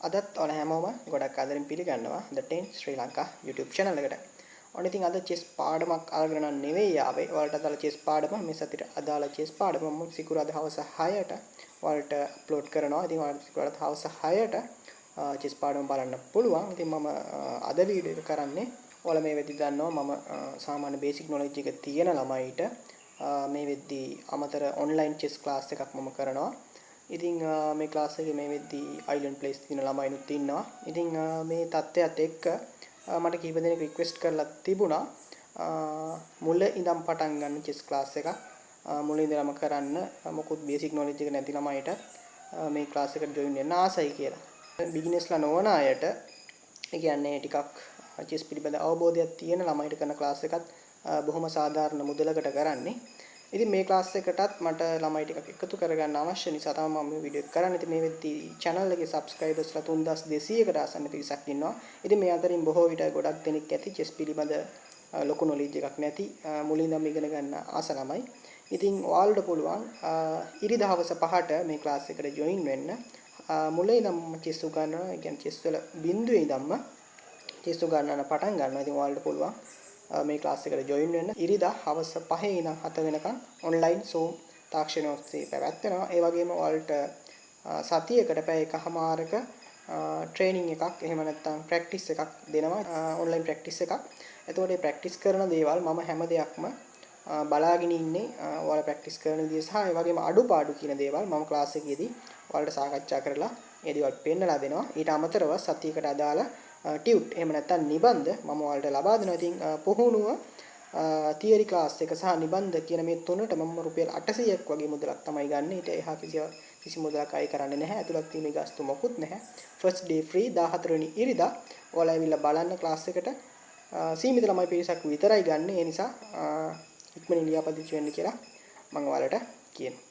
අදත් ඔයාලා හැමෝම ගොඩක් ආදරෙන් පිළිගන්නවා The 10 Sri Lanka YouTube channel එකට. ඔන්න ඉතින් අද chess පාඩමක් අරගෙන නෙවෙයි ආවේ. ඔයාලට අදාළ chess පාඩම මේ සතියට අදාළ chess පාඩම මම සිකුරාදා හවස 6ට ඔයාලට අප්ලෝඩ් කරනවා. ඉතින් ඔයාලට සිකුරාදා හවස 6ට chess පාඩම බලන්න පුළුවන්. ඉතින් මම අද වීඩියෝ එක කරන්නේ ඔයාලා මේ වෙද්දි දන්නවා මම සාමාන්‍ය basic knowledge එක තියෙන ළමයිට මේ වෙද්දි අමතර online chess class එකක් මම කරනවා. ඉතින් මේ ක්ලාස් එකේ මේ වෙද්දී island place තියෙන ළමයිනුත් ඉන්නවා. ඉතින් මේ தත්ත්වයට එක්ක මට කීප දෙනෙක් රික්වෙස්ට් කරලා තිබුණා මුල ඉඳන් පටන් ගන්න chess class එකක් මුල ඉඳලම කරන්න මොකුත් basic knowledge එක නැති ළමයිට මේ ක්ලාස් එකට join වෙන්න ආසයි කියලා. beginnersලා නොවන අයට ඒ කියන්නේ ටිකක් chess පිළිබඳ අවබෝධයක් තියෙන ළමයිට කරන ක්ලාස් එකත් බොහොම සාධාරණ මුදලකට කරන්නේ. ඉතින් මේ ක්ලාස් එකටත් මට ළමයි ටිකක් එකතු කරගන්න අවශ්‍ය නිසා තමයි මම මේ වීඩියෝ එක කරන්නේ. ඉතින් මේ වෙද්දී channel එකේ subscribersලා 3200කට ආසන්න පිරිසක් ඉන්නවා. ඉතින් මේ අතරින් බොහෝ විට ගොඩක් දෙනෙක් ඇති chess පිළිබඳ ලොකු knowledge එකක් නැති මුලින්දම ඉගෙන ගන්න ආස ළමයි. ඉතින් ඔයාලට පුළුවන් ඉරිදා හවස 5ට මේ ක්ලාස් එකට join වෙන්න. මුලින් ඉඳන් chess උගන්වනවා. ඒ කියන්නේ chess වල බිඳුවේ ඉඳන්ම chess උගන්වන්න පටන් ගන්නවා. ඉතින් ඔයාලට පුළුවන් මේ ක්ලාස් එකට join වෙන්න. ඉරිදා හවස 5 ඉඳන් 7 වෙනකන් online Zoom තාක්ෂණය ඔස්සේ පැවැත්වෙනවා. ඒ වගේම ඔයාලට සතියකට පැය එකමාරක training එකක් එහෙම නැත්නම් practice එකක් දෙනවා. online practice එකක්. එතකොට මේ practice කරන දේවල් මම හැම දෙයක්ම බලාගෙන ඉන්නේ ඔයාලා practice කරන විදිය සහ ඒ වගේම අඩුපාඩු කියන දේවල් මම ක්ලාස් එකේදී ඔයාලට සාකච්ඡා කරලා ඒ දේවල් පෙන්නලා දෙනවා. ඊට අමතරව සතියකට අදාළ ටියුට් එහෙම නැත්නම් නිබන්ධ මම ඔයාලට ලබා දෙනවා. ඉතින් පුහුණුව තියරි ක්ලාස් එක සහ නිබන්ධ කියන මේ තුනට මම රුපියල් 800ක් වගේ මුදලක් තමයි ගන්න. ඊට එහා කිසි මුදලක් අය කරන්නේ නැහැ. ඇතුළත් තියෙන ගාස්තු මොකුත් නැහැ. first day free 14 වෙනි ඉරිදා ඔයාලා ඇවිල්ලා බලන්න ක්ලාස් එකට. සීමිත ළමයි පිරිසක් විතරයි ගන්න. ඒ නිසා ඉක්මනින් ලියාපදිංචි වෙන්න කියලා මම ඔයාලට කියනවා.